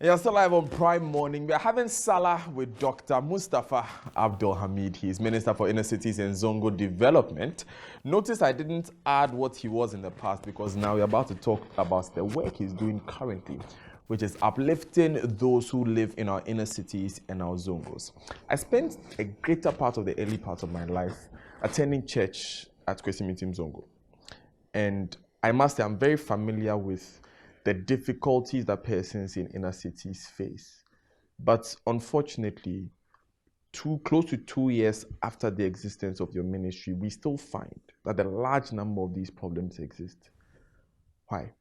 You're still live on Prime Morning. We're having Salah with Dr. Mustapha Abdul-Hamid. He's Minister for Inner Cities and Zongo Development. Notice I didn't add what he was in the past because now we're about to talk about the work he's doing currently, which is uplifting those who live in our inner cities and our zongos. I spent a greater part of the early part of my life attending church at Kwesi Mitim Zongo. And I must say I'm very familiar with the difficulties that persons in inner cities face. But unfortunately, close to 2 years after the existence of your ministry, we still find that a large number of these problems exist. Why?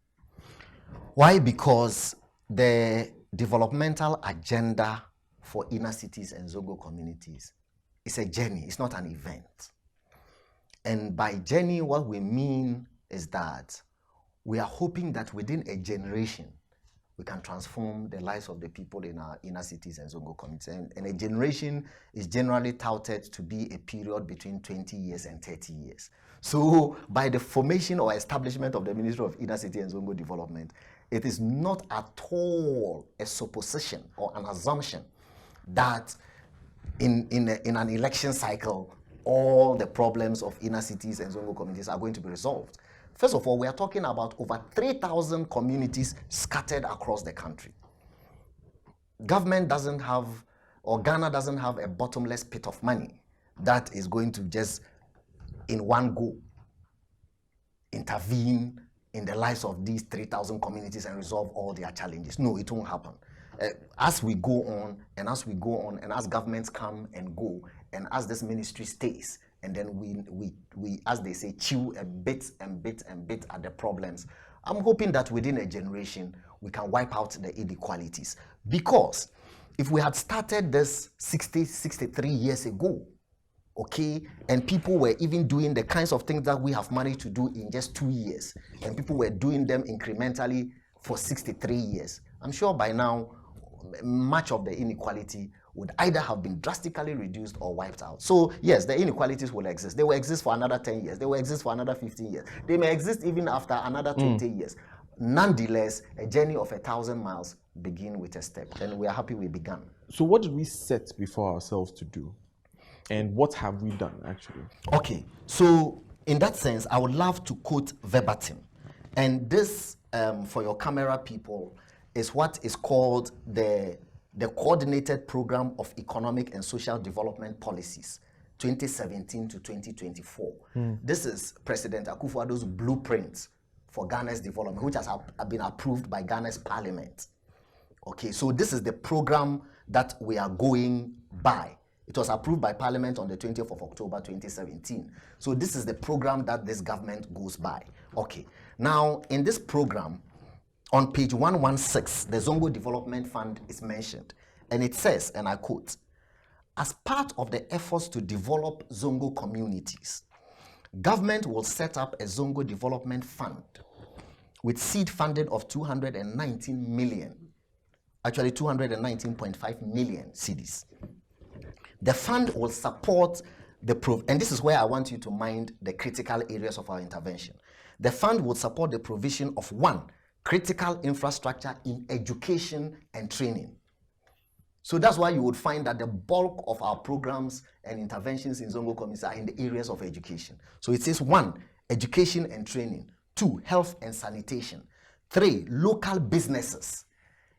Why? Because the developmental agenda for inner cities and Zongo communities is a journey, it's not an event. And by journey, what we mean is that we are hoping that within a generation, we can transform the lives of the people in our inner cities and Zongo communities. And a generation is generally touted to be a period between 20 years and 30 years. So by the formation or establishment of the Ministry of Inner City and Zongo Development, it is not at all a supposition or an assumption that in an election cycle, all the problems of inner cities and Zongo communities are going to be resolved. First of all, we are talking about over 3,000 communities scattered across the country. Government doesn't have, or Ghana doesn't have a bottomless pit of money that is going to just, in one go, intervene in the lives of these 3,000 communities and resolve all their challenges. No, it won't happen. As we go on, and as we go on, and as governments come and go, and as this ministry stays, and then we, as they say, chew a bit and bit and bit at the problems. I'm hoping that within a generation, we can wipe out the inequalities. Because if we had started this 63 years ago, okay, and people were even doing the kinds of things that we have managed to do in just 2 years, and people were doing them incrementally for 63 years, I'm sure by now, much of the inequality would either have been drastically reduced or wiped out. So yes, the inequalities will exist. They will exist for another 10 years. They will exist for another 15 years. They may exist even after another 20 years. Nonetheless, a journey of 1,000 miles begin with a step, and we are happy we began. So what did we set before ourselves to do? And what have we done, actually? Okay, so in that sense, I would love to quote verbatim. And this, for your camera people, is what is called the Coordinated Program of Economic and Social Development Policies, 2017 to 2024. This is President Akufo-Addo's blueprint for Ghana's development, which has been approved by Ghana's parliament. Okay, so this is the program that we are going by. It was approved by Parliament on the 20th of October 2017. So this is the program that this government goes by. Okay, now in this program, on page 116, the Zongo Development Fund is mentioned. And it says, and I quote, as part of the efforts to develop Zongo communities, government will set up a Zongo Development Fund with seed funding of 219 million, actually 219.5 million cedis. The fund will support and this is where I want you to mind the critical areas of our intervention. The fund will support the provision of one, critical infrastructure in education and training. So that's why you would find that the bulk of our programs and interventions in Zongo communities are in the areas of education. So it says 1, education and training. 2, health and sanitation. 3, local businesses.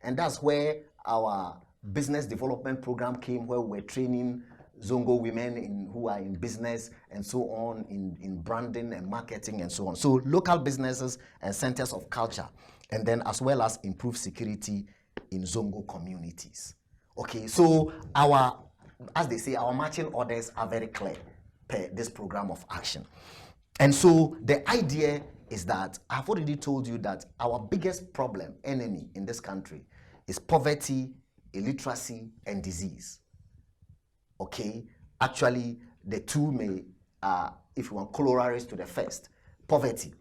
And that's where our business development program came, where we're training Zongo women who are in business and so on, in branding and marketing and so on. So local businesses and centers of culture, and then as well as improve security in Zongo communities. Okay, so as they say, our marching orders are very clear per this program of action. And so the idea is that I've already told you that our biggest enemy in this country is poverty, illiteracy, and disease. Okay, actually, the two may, if you want, corollaries to the first. Poverty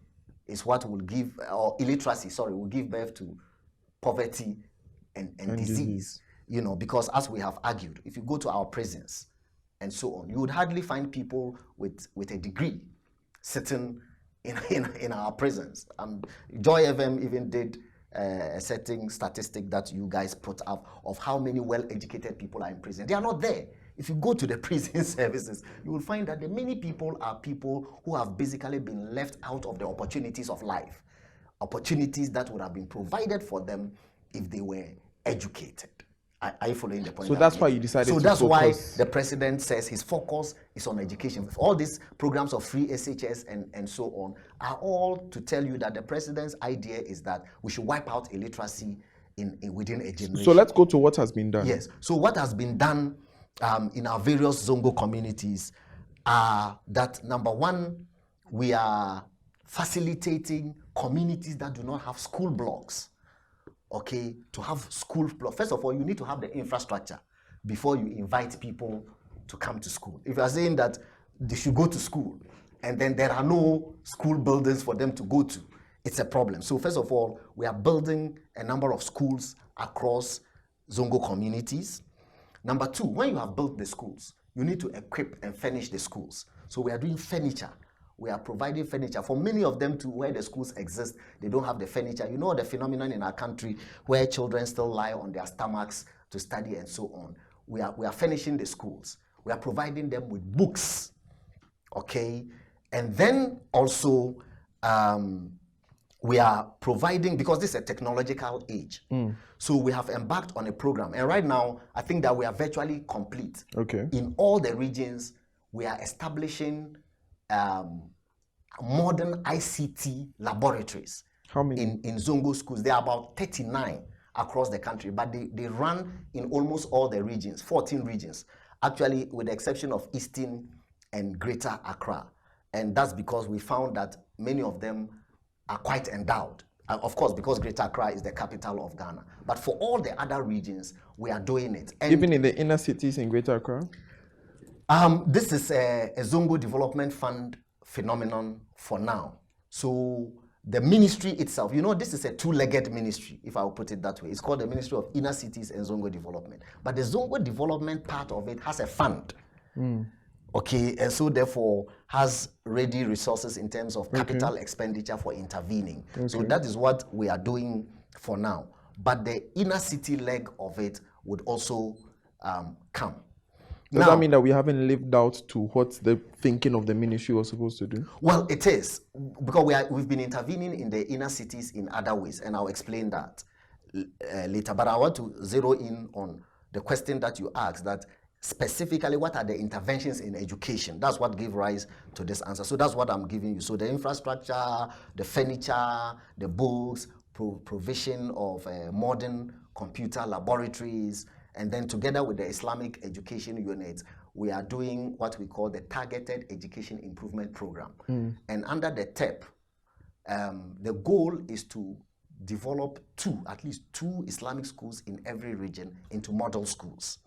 is what will give, or illiteracy, sorry, will give birth to poverty and disease. You know, because as we have argued, if you go to our prisons and so on, you would hardly find people with a degree sitting in our prisons. Joy FM even did a certain statistic that you guys put up of how many well-educated people are in prison. They are not there. If you go to the prison services, you will find that the many people are people who have basically been left out of the opportunities of life, opportunities that would have been provided for them if they were educated. Are you following the point? So that's why you decided to focus. So that's why the president says his focus is on education. All these programs of free SHS and so on are all to tell you that the president's idea is that we should wipe out illiteracy within a generation. So let's go to what has been done. Yes. So what has been done in our various Zongo communities are that, number one, we are facilitating communities that do not have school blocks. Okay, to have school blocks. First of all, you need to have the infrastructure before you invite people to come to school. If you are saying that they should go to school and then there are no school buildings for them to go to, it's a problem. So first of all, we are building a number of schools across Zongo communities. Number two, when you have built the schools, you need to equip and furnish the schools. So we are doing furniture. We are providing furniture. For many of them to where the schools exist, they don't have the furniture. You know the phenomenon in our country where children still lie on their stomachs to study and so on. We are furnishing the schools. We are providing them with books, okay? And then also we are providing, because this is a technological age, so we have embarked on a program. And right now, I think that we are virtually complete. Okay. In all the regions, we are establishing modern ICT laboratories. How many? In Zongo schools. There are about 39 across the country, but they run in almost all the regions, 14 regions, actually, with the exception of Eastern and Greater Accra. And that's because we found that many of them are quite endowed. Of course, because Greater Accra is the capital of Ghana. But for all the other regions, we are doing it. And even in the inner cities in Greater Accra? This is a Zongo Development Fund phenomenon for now. So the ministry itself, you know, this is a two-legged ministry, if I will put it that way. It's called the Ministry of Inner Cities and Zongo Development. But the Zongo Development part of it has a fund. Okay, and so therefore has ready resources in terms of capital expenditure for intervening. So that is what we are doing for now. But the inner city leg of it would also come. Does that mean that we haven't lived out to what the thinking of the ministry was supposed to do? Well, it is, because we've been intervening in the inner cities in other ways, and I'll explain that later. But I want to zero in on the question that you asked, that specifically what are the interventions in education? That's what gave rise to this answer. So that's what I'm giving you. So the infrastructure, the furniture, the books, provision of modern computer laboratories, and then together with the Islamic Education Unit, we are doing what we call the Targeted Education Improvement Program. And under the TEP, the goal is to develop at least two Islamic schools in every region into model schools.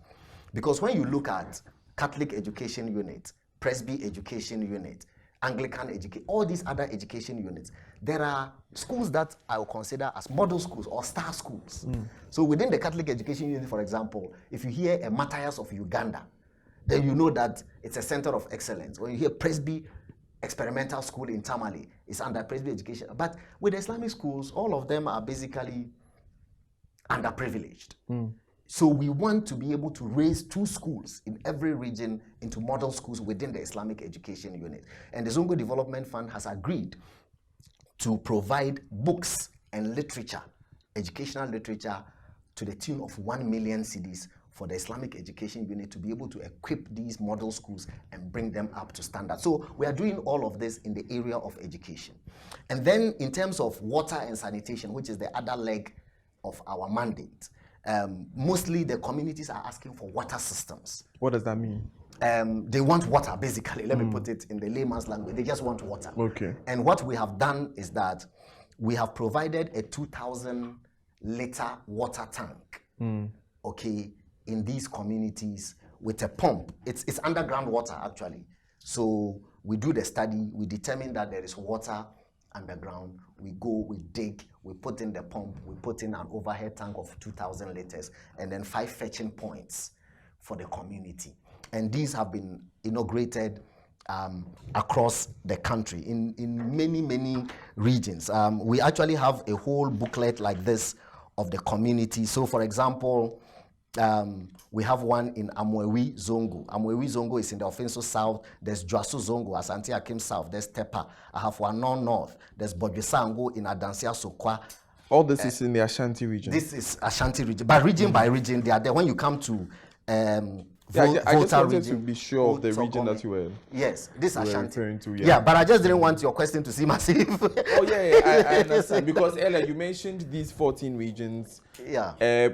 Because when you look at Catholic Education Unit, Presby Education Unit, Anglican Education, all these other education units, there are schools that I will consider as model schools or star schools. So within the Catholic Education Unit, for example, if you hear a Matthias of Uganda, then you know that it's a center of excellence. When you hear Presby Experimental School in Tamale, it's under Presby Education. But with the Islamic schools, all of them are basically underprivileged. So we want to be able to raise two schools in every region into model schools within the Islamic Education Unit. And the Zongo Development Fund has agreed to provide books and literature, educational literature, to the tune of 1 million cedis for the Islamic Education Unit to be able to equip these model schools and bring them up to standard. So we are doing all of this in the area of education. And then in terms of water and sanitation, which is the other leg of our mandate, mostly the communities are asking for water systems. What does that mean? They want water, basically. Let me put it in the layman's language. They just want water. Okay. And what we have done is that we have provided a 2,000-liter water tank, okay, in these communities with a pump. It's underground water, actually. So we do the study. We determine that there is water underground. We go, we dig, we put in the pump, we put in an overhead tank of 2,000 liters, and then 5 fetching points for the community. And these have been inaugurated across the country in many regions. We actually have a whole booklet like this of the community. So for example, we have one in Amwewi Zongo. Amwewi Zongo is in the Offenso South. There's Dwasu Zongo, Asante Akim South. There's Tepa. I have one north. There's Bodwisango in Adansia Sokwa. All this is in the Ashanti region. This is Ashanti region. But region by region, they are there. When you come to I just wanted to be sure of the region that you were. Yes, this Ashanti. Referring to, yeah, but I just didn't want your question to seem massive. Oh yeah, I understand. Because earlier you mentioned these 14 regions. Yeah.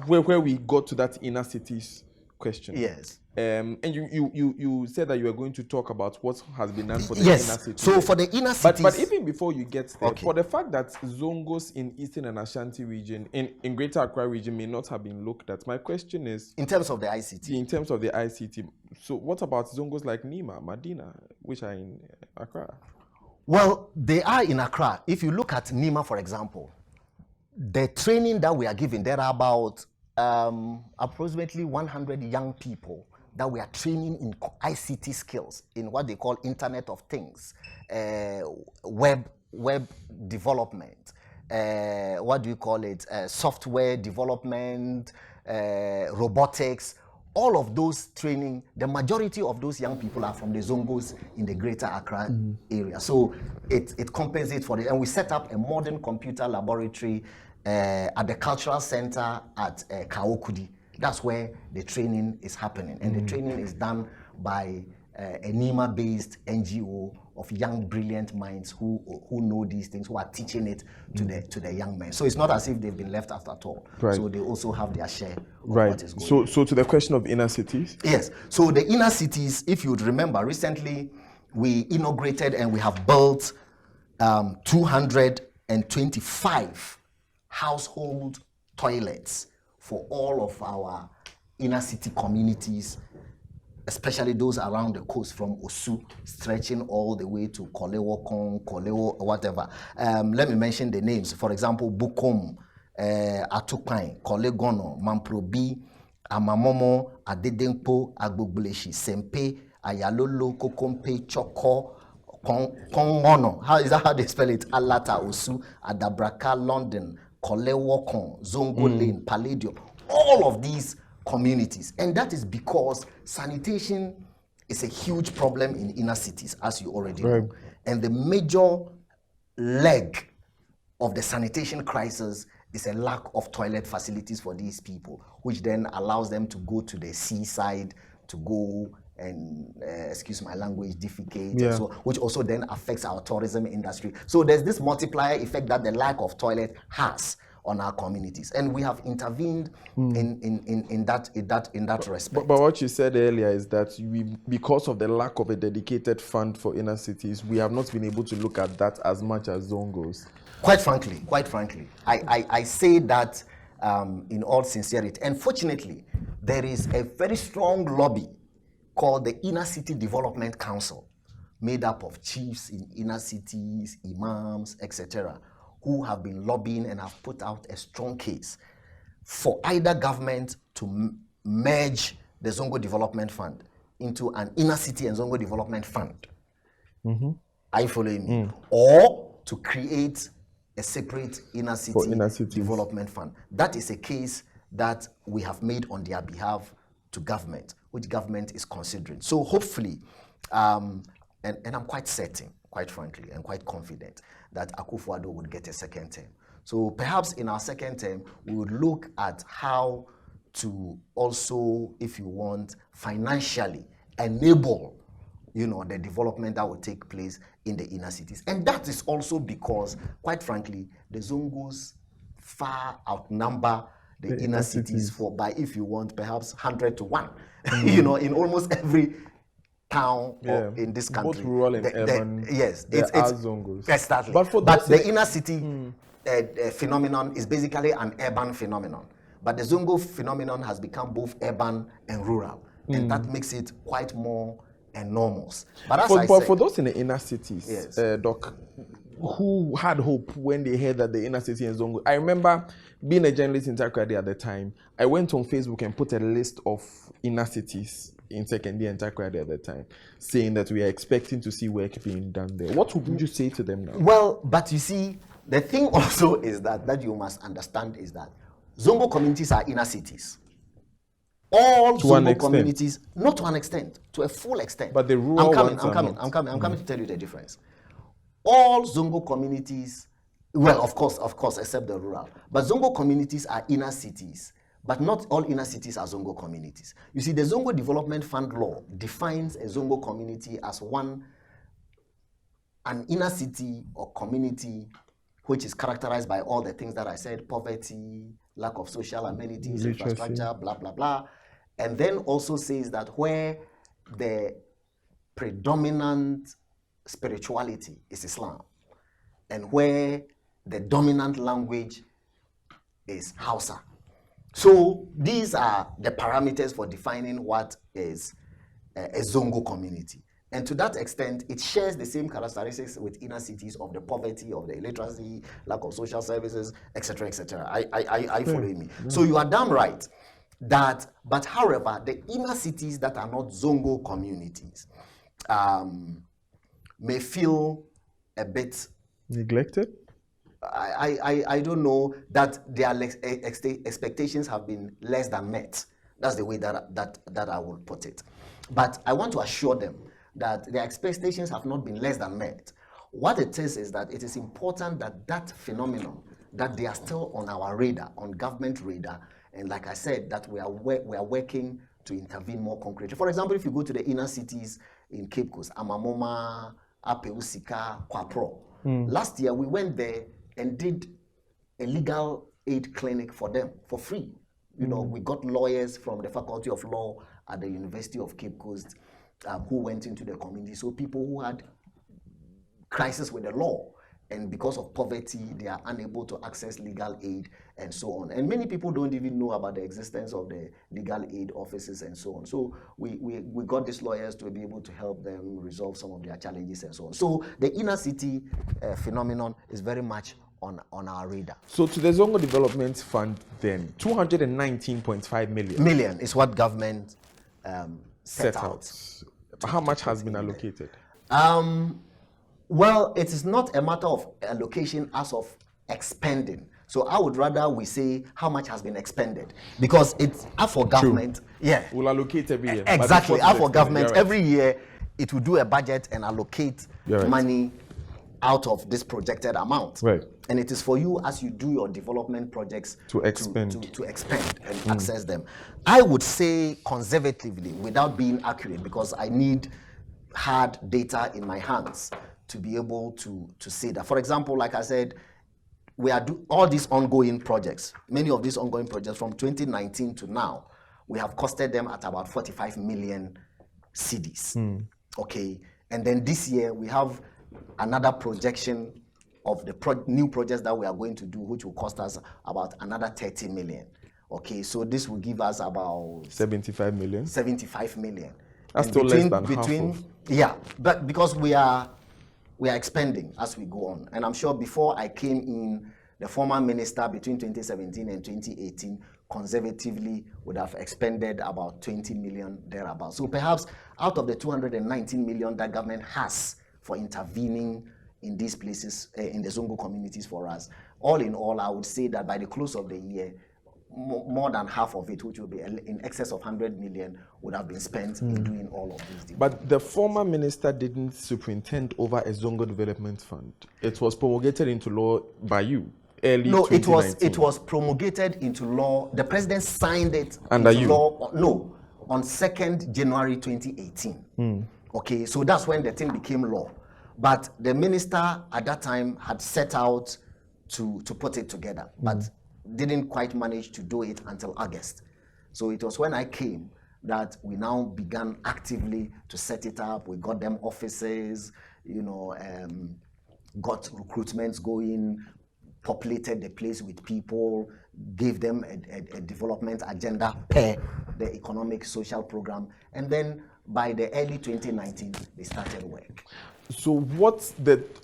Where we got to that inner cities question. Yes. And you said that you were going to talk about what has been done for the inner cities. So for the inner cities. But even before you get there, for the fact that Zongos in Eastern and Ashanti region, in Greater Accra region may not have been looked at, my question is... In terms of the ICT. In terms of the ICT. So what about Zongos like Nima, Medina, which are in Accra? Well, they are in Accra. If you look at Nima, for example, the training that we are giving, there are about approximately 100 young people that we are training in ICT skills, in what they call Internet of Things, web development, what do you call it, software development, robotics. All of those training, the majority of those young people are from the Zongos in the Greater Accra area. So it compensates for it. And we set up a modern computer laboratory at the Cultural Center at Kaokudi. That's where the training is happening. And the training is done by a NEMA-based NGO of young, brilliant minds who know these things, who are teaching it to the young men. So it's not as if they've been left out at all. Right. So they also have their share of what is going on. So to the question of inner cities? Yes. So the inner cities, if you'd remember, recently we inaugurated and we have built 225 household toilets for all of our inner city communities, especially those around the coast from Osu, stretching all the way to Kolewo Kong, Kolewo, whatever. Let me mention the names. For example, Bukom, Atukpain, Kolegono, Mamprobi, Amamomo, Adedenpo, Agbogboleshi, Sempe, Ayalolo, Kokompe, Choko, Kongono. How is that how they spell it? Alata, Osu, Adabraka, London, Kolewo Kong, Zongo Lane, Palladium. All of these communities, and that is because sanitation is a huge problem in inner cities, as you already know. And the major leg of the sanitation crisis is a lack of toilet facilities for these people, which then allows them to go to the seaside to go and, excuse my language, defecate, so, which also then affects our tourism industry. So there's this multiplier effect that the lack of toilet has on our communities, and we have intervened in that respect. But what you said earlier is that because of the lack of a dedicated fund for inner cities, we have not been able to look at that as much as Zongos. Quite frankly, I say that in all sincerity. And fortunately, there is a very strong lobby called the Inner City Development Council, made up of chiefs in inner cities, imams, etc., who have been lobbying and have put out a strong case for either government to merge the Zongo Development Fund into an inner city and Zongo Development Fund. Are you following me? Or to create a separate inner city development fund. That is a case that we have made on their behalf to government, which government is considering. So hopefully, and I'm quite certain, quite frankly, and quite confident that Akufo-Addo would get a second term. So perhaps in our second term, we would look at how to also, if you want, financially enable, the development that will take place in the inner cities. And that is also because, quite frankly, the Zongos far outnumber the inner cities by, if you want, perhaps 100 to 1. In almost every town in this country. Both rural and urban. Yes, it's Zongos. Exactly. But the inner city phenomenon is basically an urban phenomenon. But the Zongo phenomenon has become both urban and rural. And that makes it quite more enormous. But for those in the inner cities, Doc, who had hope when they heard that the inner city and Zongo? I remember being a journalist in Takoradi at the time. I went on Facebook and put a list of inner cities in second year and Takrady at the time, saying that we are expecting to see work being done there. What would you say to them now? Well, but you see, the thing also is that you must understand is that Zongo communities are inner cities. All Zongo communities, not to an extent, to a full extent. But the rural ones I'm coming to tell you the difference. All Zongo communities, well, of course, except the rural. But Zongo communities are inner cities. But not all inner cities are Zongo communities. You see, the Zongo Development Fund law defines a Zongo community as an inner city or community which is characterized by all the things that I said: poverty, lack of social amenities, infrastructure, blah, blah, blah. And then also says that where the predominant spirituality is Islam, and where the dominant language is Hausa. So these are the parameters for defining what is a Zongo community. And to that extent, it shares the same characteristics with inner cities of the poverty, of the illiteracy, lack of social services, etc., etc. I follow me. So you are damn right that, but however, the inner cities that are not Zongo communities may feel a bit neglected. I don't know, that their expectations have been less than met. That's the way that I would put it. But I want to assure them that their expectations have not been less than met. What it is that it is important that that phenomenon, that they are still on our radar, on government radar, and like I said, that we are working to intervene more concretely. For example, if you go to the inner cities in Cape Coast, Amamoma, Apeusika, Kwapro, last year we went there and did a legal aid clinic for them for free. You know, we got lawyers from the Faculty of Law at the University of Cape Coast who went into the community. So people who had crisis with the law, and because of poverty, they are unable to access legal aid and so on. And many people don't even know about the existence of the legal aid offices and so on. So we got these lawyers to be able to help them resolve some of their challenges and so on. So the inner city phenomenon is very much on our radar. So to the Zongo Development Fund then, 219.5 million is what government set out. How much has been allocated? Well, it is not a matter of allocation as of expending. So I would rather we say how much has been expended, because it's for government. True. Yeah, we'll allocate every year. Exactly, for government every year. It will do a budget and allocate money out of this projected amount. Right. And it is for you, as you do your development projects, to expend and access them. I would say conservatively, without being accurate, because I need hard data in my hands to be able to say that. For example, like I said, we are all these ongoing projects. Many of these ongoing projects from 2019 to now, we have costed them at about 45 million cedis. Okay, and then this year we have another projection of the new projects that we are going to do, which will cost us about another 30 million. Okay, so this will give us about 75 million. 75 million. That's still less than half of. Yeah, but because we are expanding as we go on. And I'm sure before I came in, the former minister between 2017 and 2018 conservatively would have expended about 20 million thereabouts. So perhaps out of the 219 million that government has for intervening in these places, in the Zongo communities for us, all in all, I would say that by the close of the year, more than half of it, which will be in excess of 100 million, would have been spent in doing all of these things. But the former minister didn't superintend over a Zongo Development Fund. It was promulgated into law by you early 2019. it was promulgated into law. The president signed it under into you. Law. No, on 2nd January 2018. Okay, so that's when the thing became law. But the minister at that time had set out to put it together, but didn't quite manage to do it until August. So it was when I came that we now began actively to set it up. We got them offices, got recruitments going, populated the place with people, gave them a development agenda per the economic social program, and then by the early 2019 they started work. So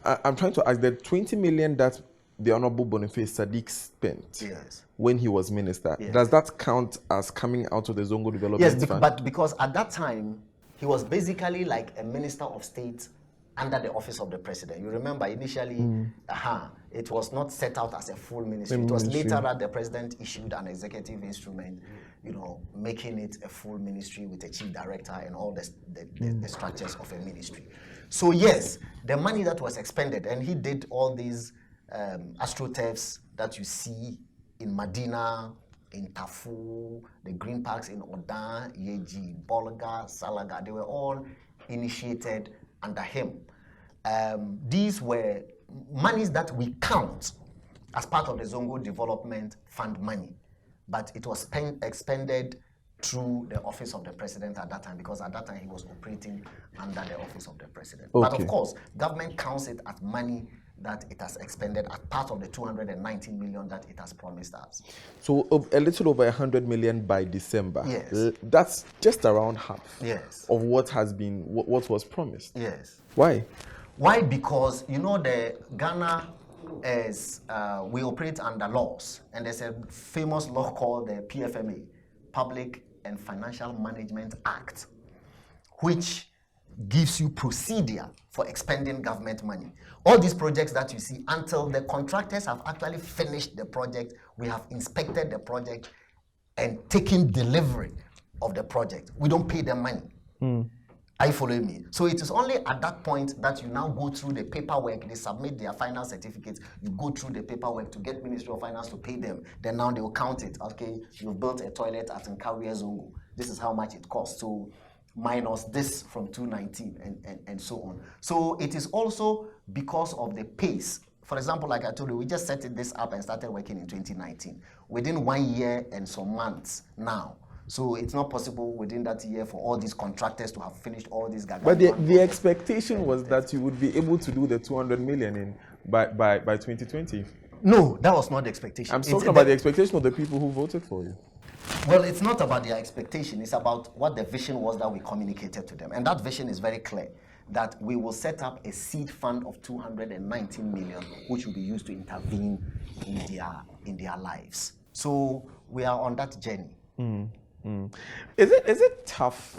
I'm trying to ask, the 20 million that the Honorable Boniface Sadiq spent, yes, when he was minister. Yes. Does that count as coming out of the Zongo Development Yes, Fund? but because at that time, he was basically like a minister of state under the office of the president. You remember initially, it was not set out as a full ministry. It was later that the president issued an executive instrument, making it a full ministry with a chief director and all the structures of a ministry. So yes, the money that was expended, and he did all these astroturfs that you see in Medina, in Tafu, the green parks in Odan, Yeji, Bolga, Salaga, they were all initiated under him. These were monies that we count as part of the Zongo Development Fund money, but it was expended through the office of the president at that time, because at that time he was operating under the office of the president. Okay. But of course, government counts it as money that it has expended as part of the 219 million that it has promised us. So a little over 100 million by December. Yes. That's just around half. Yes. Of what has been, what was promised. Yes. Why? Why? Because the Ghana is we operate under laws, and there's a famous law called the PFMA, Public and Financial Management Act, which gives you procedure for expending government money. All these projects that you see, until the contractors have actually finished the project, we have inspected the project and taken delivery of the project. We don't pay them money. Are you following me? So it is only at that point that you now go through the paperwork. They submit their final certificates. You go through the paperwork to get Ministry of Finance to pay them. Then now they will count it. Okay, you've built a toilet at Nkawie Zongo. This is how much it costs. So minus this from 219 and so on. So it is also because of the pace. For example, like I told you, we just set this up and started working in 2019. Within 1 year and some months now. So it's not possible within that year for all these contractors to have finished all these gaga. But the expectation was that you would be able to do the 200 million by 2020. No, that was not the expectation. I'm talking about the expectation of the people who voted for you. Well, it's not about their expectation. It's about what the vision was that we communicated to them. And that vision is very clear, that we will set up a seed fund of 219 million, which will be used to intervene in their lives. So we are on that journey. Is it tough?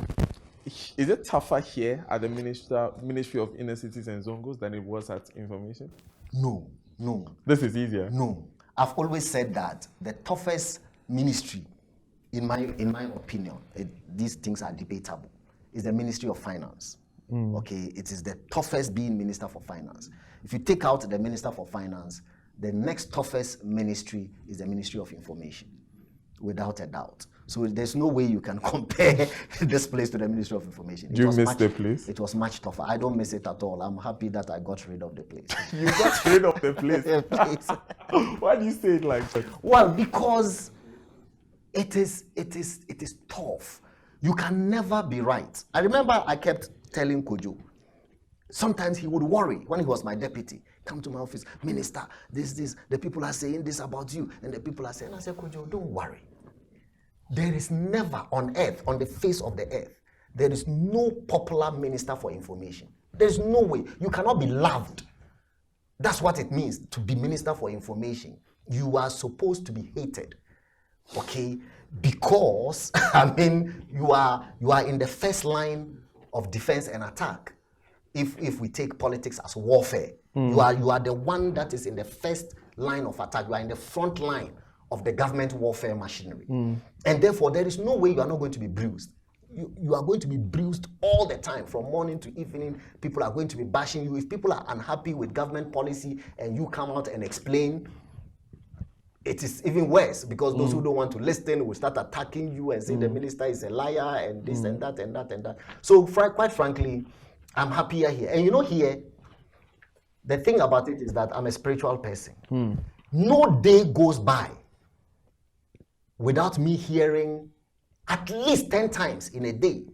Is it tougher here at the Ministry of Inner Cities and Zongos than it was at Information? No. This is easier. No. I've always said that the toughest ministry, in my opinion, these things are debatable, is the Ministry of Finance. Okay, it is the toughest being Minister for Finance. If you take out the Minister for Finance, the next toughest ministry is the Ministry of Information, without a doubt. So there's no way you can compare this place to the Ministry of Information. Do you miss the place? It was much tougher. I don't miss it at all. I'm happy that I got rid of the place. You got rid of the place? Why do you say it like that? Well, because it is tough. You can never be right. I remember I kept telling Kojo, sometimes he would worry when he was my deputy. Come to my office, Minister, this, the people are saying this about you, and the people are saying, I said, Kojo, don't worry. There is never on earth, on the face of the earth, there is no popular minister for information. There's no way. You cannot be loved. That's what it means to be minister for information. You are supposed to be hated, okay? Because, you are in the first line of defense and attack. If we take politics as warfare, you are the one that is in the first line of attack. You are in the front line of the government warfare machinery. And therefore, there is no way you are not going to be bruised. You are going to be bruised all the time, from morning to evening. People are going to be bashing you. If people are unhappy with government policy and you come out and explain, it is even worse, because those who don't want to listen will start attacking you and say the minister is a liar and this and that and that and that. So quite frankly, I'm happier here. And here, the thing about it is that I'm a spiritual person. No day goes by without me hearing at least 10 times in a day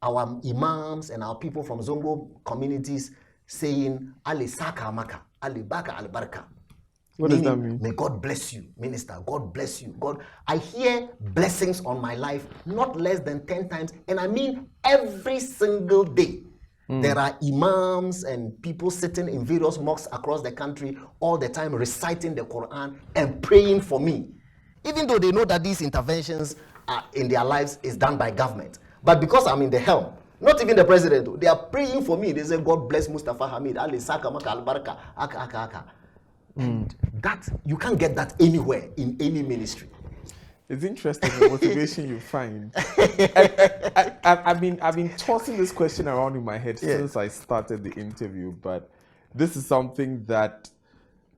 our imams and our people from Zongo communities saying, Ali Saka Maka, Ali Baka Al Baraka. What does that mean? May God bless you, minister. God bless you. I hear blessings on my life not less than 10 times, and I mean every single day. There are imams and people sitting in various mosques across the country all the time reciting the Quran and praying for me. even though they know that these interventions are in their lives is done by government. But because I'm in the helm, not even the president, they are praying for me. They say, God bless Mustapha Hamid, Ali Saka Maka Albaraka, Aka Aka Aka. And that, you can't get that anywhere in any ministry. It's interesting the motivation you find. I've been tossing this question around in my head since I started the interview, but this is something that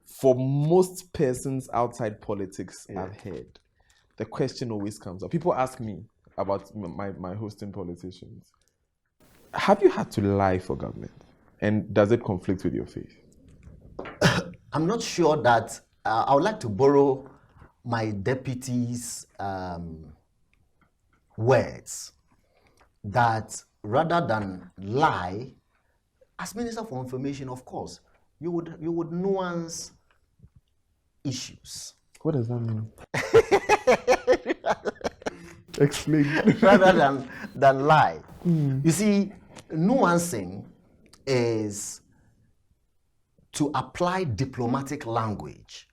for most persons outside politics I've heard. The question always comes up. People ask me about my hosting politicians. Have you had to lie for government? And does it conflict with your faith? I'm not sure that I would like to borrow my deputy's words that rather than lie, as Minister for Information, of course, you would nuance issues. What does that mean? Explain. Rather than lie. You see, nuancing is to apply diplomatic language.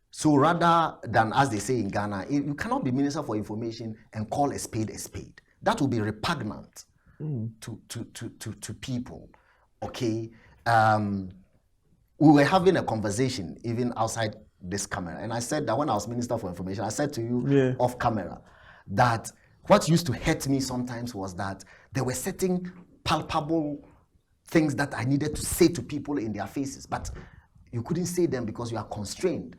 So rather than, as they say in Ghana, you cannot be Minister for Information and call a spade a spade. That will be repugnant to people. Okay. We were having a conversation even outside this camera, and I said that when I was Minister for Information, I said to you off camera that what used to hurt me sometimes was that there were certain palpable things that I needed to say to people in their faces, but you couldn't say them because you are constrained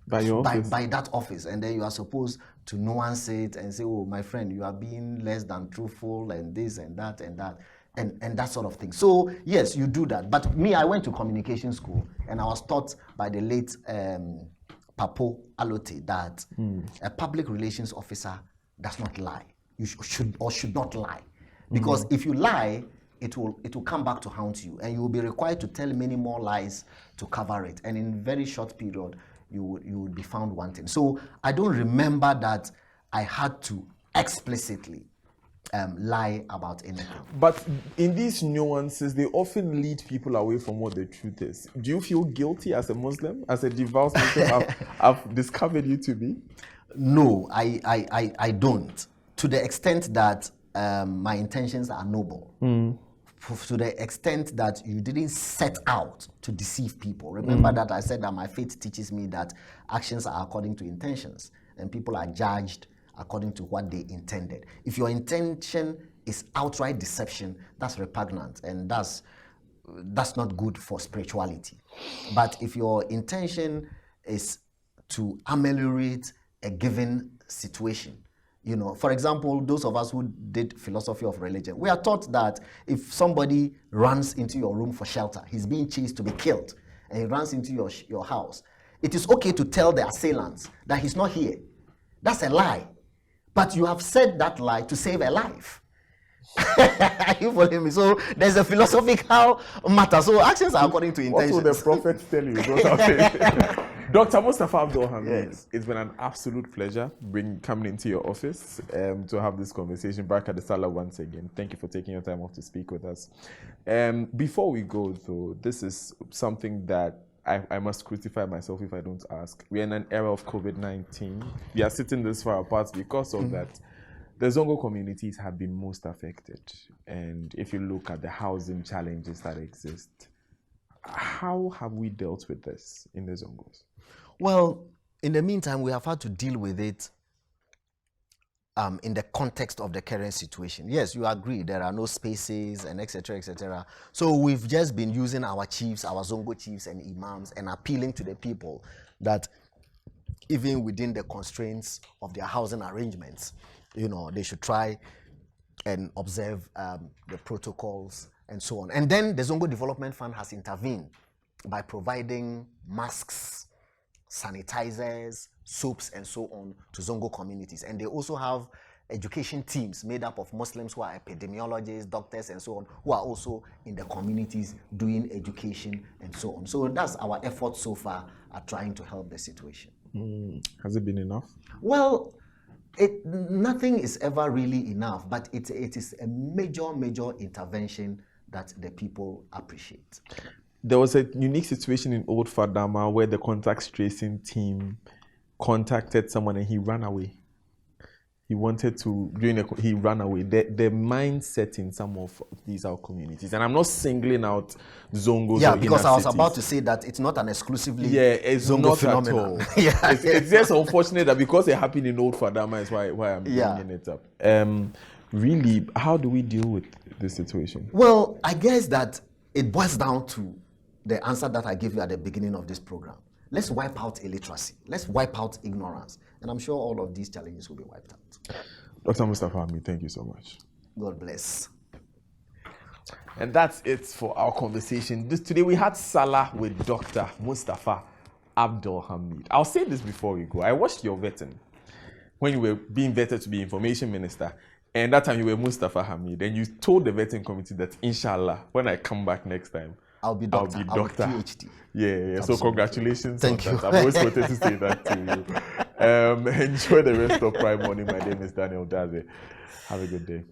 by that office, and then you are supposed to nuance it and say, oh, my friend, you are being less than truthful, and this and that and that. And that sort of thing. So yes, you do that. But me, I went to communication school, and I was taught by the late Papo Alote that a public relations officer does not lie. You should not lie, because if you lie, it will come back to haunt you, and you will be required to tell many more lies to cover it. And in a very short period, you would be found wanting. So I don't remember that I had to explicitly lie about anything. But in these nuances, they often lead people away from what the truth is. Do you feel guilty as a Muslim, as a devout Muslim I've discovered you to be? No, I don't. To the extent that my intentions are noble. To the extent that you didn't set out to deceive people. Remember that I said that my faith teaches me that actions are according to intentions, and people are judged according to what they intended. If your intention is outright deception, that's repugnant, and that's not good for spirituality. But if your intention is to ameliorate a given situation, you know, for example, those of us who did philosophy of religion, we are taught that if somebody runs into your room for shelter, he's being chased to be killed, and he runs into your house, it is okay to tell the assailants that he's not here. That's a lie. But you have said that lie to save a life. Are you following me? So there's a philosophical matter. So actions are according to intentions. What will the prophets tell you? Dr. Mustapha Abdul-Hamid, it's been an absolute pleasure coming into your office to have this conversation. Barak the Salah once again. Thank you for taking your time off to speak with us. Before we go, though, this is something that I must crucify myself if I don't ask. We are in an era of COVID-19. We are sitting this far apart because of that. The Zongo communities have been most affected. And if you look at the housing challenges that exist, how have we dealt with this in the Zongos? Well, in the meantime, we have had to deal with it in the context of the current situation. Yes, you agree, there are no spaces and etc., etc. So we've just been using our chiefs, our Zongo chiefs and imams, and appealing to the people that even within the constraints of their housing arrangements, you know, they should try and observe the protocols and so on. And then the Zongo Development Fund has intervened by providing masks, sanitizers, soaps, and so on to Zongo communities. And they also have education teams made up of Muslims who are epidemiologists, doctors, and so on, who are also in the communities doing education and so on. So that's our effort so far at trying to help the situation. Has it been enough? Well, nothing is ever really enough, but it is a major intervention that the people appreciate. There was a unique situation in Old Fadama where the contact tracing team contacted someone and he ran away. He wanted to, he ran away. The mindset in some of these our communities, and I'm not singling out Zongos. Yeah, or because inner I was cities. about to say that it's not an exclusively it's Zongo not phenomenon. at all. Yeah. It's just unfortunate that because it happened in Old Fadama is why I'm bringing it up. Really, how do we deal with this situation? Well, I guess that it boils down to the answer that I gave you at the beginning of this program. Let's wipe out illiteracy. Let's wipe out ignorance. And I'm sure all of these challenges will be wiped out. Dr. Mustapha, thank you so much. God bless. And that's it for our conversation. Today we had Salah with Dr. Mustapha Abdul-Hamid. I'll say this before we go. I watched your vetting when you were being vetted to be information minister. And that time you were Mustapha Hamid. And you told the vetting committee that, inshallah, when I come back next time, I'll be doctor. I'll be PhD. Yeah. So congratulations. Thank you. That. I've always wanted to say that to you. Enjoy the rest of Prime Morning. My name is Daniel Dadzie. Have a good day.